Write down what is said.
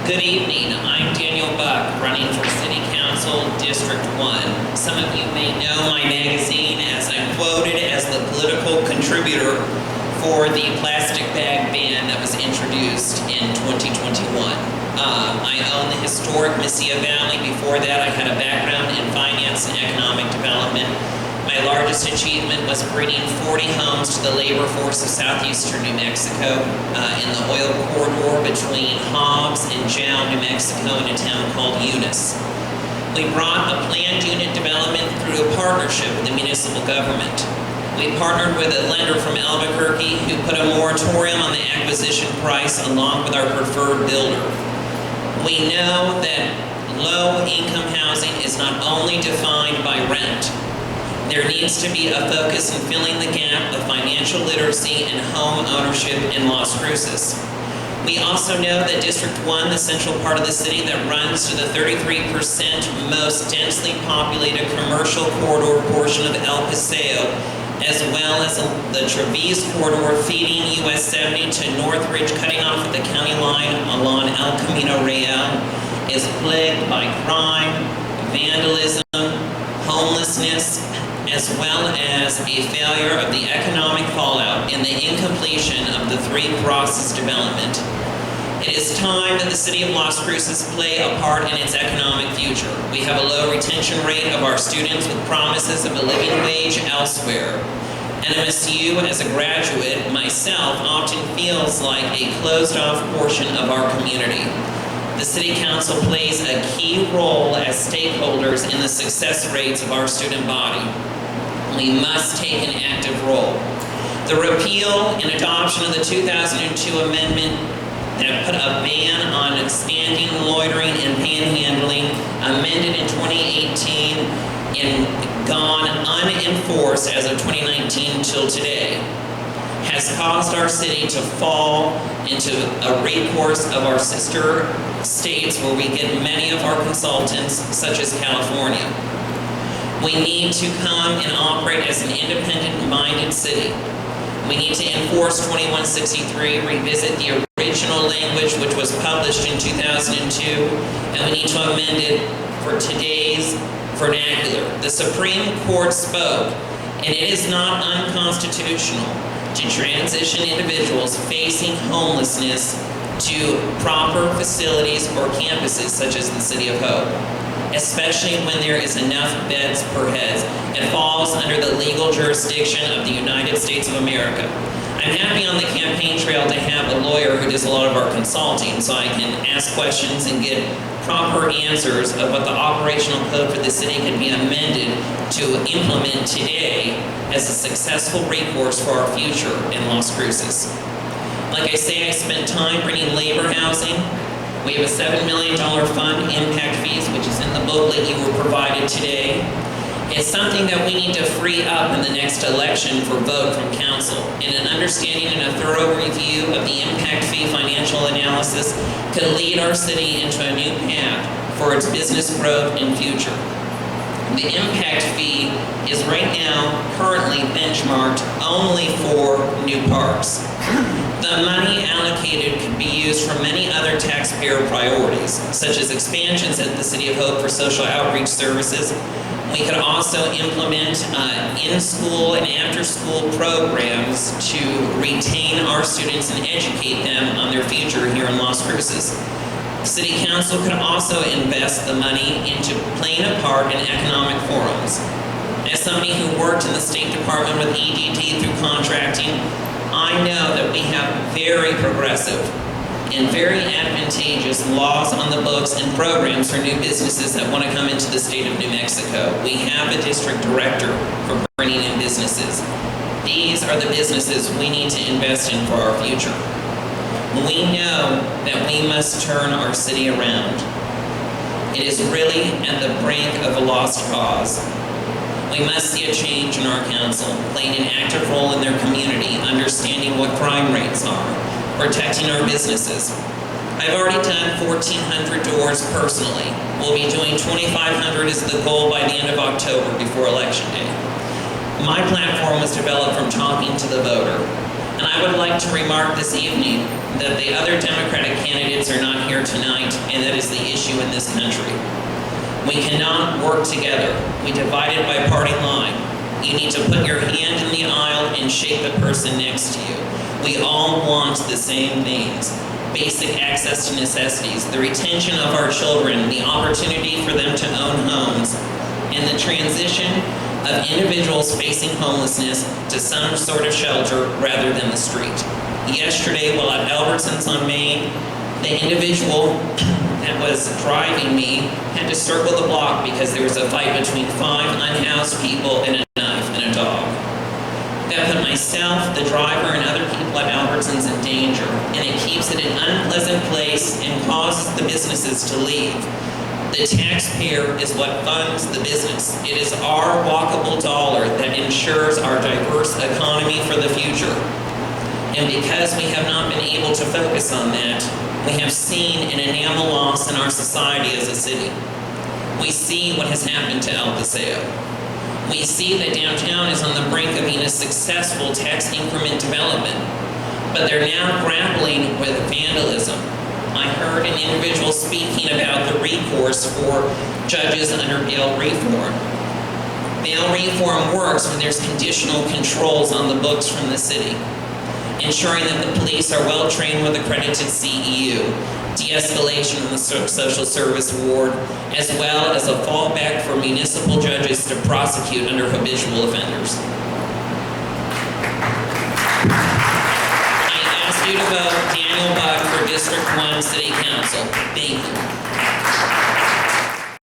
Good evening, I'm Daniel Buck, running for City Council District 1. Some of you may know my magazine as I'm quoted as the political contributor for the plastic bag ban that was introduced in 2021. I own the historic Mesilla Valley. Before that, I had a background in finance and economic development. My largest achievement was bringing 40 homes to the labor force of southeastern New Mexico in the oil corridor between Hobbs and Jow, New Mexico, in a town called Eunice. We brought a planned unit development through a partnership with the municipal government. We partnered with a lender from Albuquerque who put a moratorium on the acquisition price along with our preferred builder. We know that low-income housing is not only defined by rent. There needs to be a focus in filling the gap of financial literacy and home ownership in Las Cruces. We also know that District 1, the central part of the city that runs to the 33% most densely populated commercial corridor portion of El Paseo, as well as the Travis corridor feeding US 70 to Northridge, cutting off at the county line along El Camino Real, is plagued by crime, vandalism, homelessness, as well as a failure of the economic fallout and the incompletion of the Three Crosses development. It is time that the city of Las Cruces play a part in its economic future. We have a low retention rate of our students with promises of a living wage elsewhere. NMSU, as a graduate, myself, often feels like a closed-off portion of our community. The City Council plays a key role as stakeholders in the success rates of our student body. We must take an active role. The repeal and adoption of the 2002 amendment that put a ban on standing, loitering, and panhandling, amended in 2018 and gone unenforced as of 2019 till today, has caused our city to fall into a recourse of our sister states where we get many of our consultants, such as California. We need to come and operate as an independent-minded city. We need to enforce 2163, revisit the original language which was published in 2002, and we need to amend it for today's vernacular. The Supreme Court spoke, and it is not unconstitutional to transition individuals facing homelessness to proper facilities or campuses such as the City of Hope, especially when there is enough beds per head. It falls under the legal jurisdiction of the United States of America. I'm happy on the campaign trail to have a lawyer who does a lot of our consulting so I can ask questions and get proper answers of what the operational code for the city can be amended to implement today as a successful recourse for our future in Las Cruces. Like I say, I spent time bringing labor housing. We have a $7 million fund, impact fees, which is in the booklet you were provided today. It's something that we need to free up in the next election for vote from council. And an understanding and a thorough review of the impact fee financial analysis could lead our city into a new path for its business growth and future. The impact fee is right now currently benchmarked only for new parks. The money allocated could be used for many other taxpayer priorities, such as expansions at the City of Hope for social outreach services. We could also implement in-school and after-school programs to retain our students and educate them on their future here in Las Cruces. City Council could also invest the money into playing a part in economic forums. As somebody who worked in the State Department with EDD through contracting, I know that we have very progressive and very advantageous laws on the books and programs for new businesses that want to come into the state of New Mexico. We have a district director for bringing in businesses. These are the businesses we need to invest in for our future. We know that we must turn our city around. It is really at the brink of a lost cause. We must see a change in our council, playing an active role in their community, understanding what crime rates are, protecting our businesses. I've already done 1,400 doors personally. We'll be doing 2,500 as the goal by the end of October before Election Day. My platform was developed from talking to the voter. And I would like to remark this evening that the other Democratic candidates are not here tonight, and that is the issue in this country. We cannot work together. We divided by party line. You need to put your hand in the aisle and shake the person next to you. We all want the same things. Basic access to necessities, the retention of our children, the opportunity for them to own homes, and the transition of individuals facing homelessness to some sort of shelter rather than the street. Yesterday, while at Albertsons on Main, the individual that was driving me had to circle the block because there was a fight between 5 unhoused people and a knife and a dog. That put myself, the driver, and other people at Albertsons in danger, and it keeps it an unpleasant place and causes the businesses to leave. The taxpayer is what funds the business. It is our walkable dollar that ensures our diverse economy for the future. And because we have not been able to focus on that, we have seen an enamel loss in our society as a city. We see what has happened to El Paseo. We see that downtown is on the brink of being a successful tax increment development, but they're now grappling with vandalism. I heard an individual speaking about the recourse for judges under bail reform. Bail reform works when there's conditional controls on the books from the city, ensuring that the police are well trained with accredited CEU, de-escalation in the social service ward, as well as a fallback for municipal judges to prosecute under habitual offenders. I ask you to vote Daniel Buck for District 1 City Council. Thank you.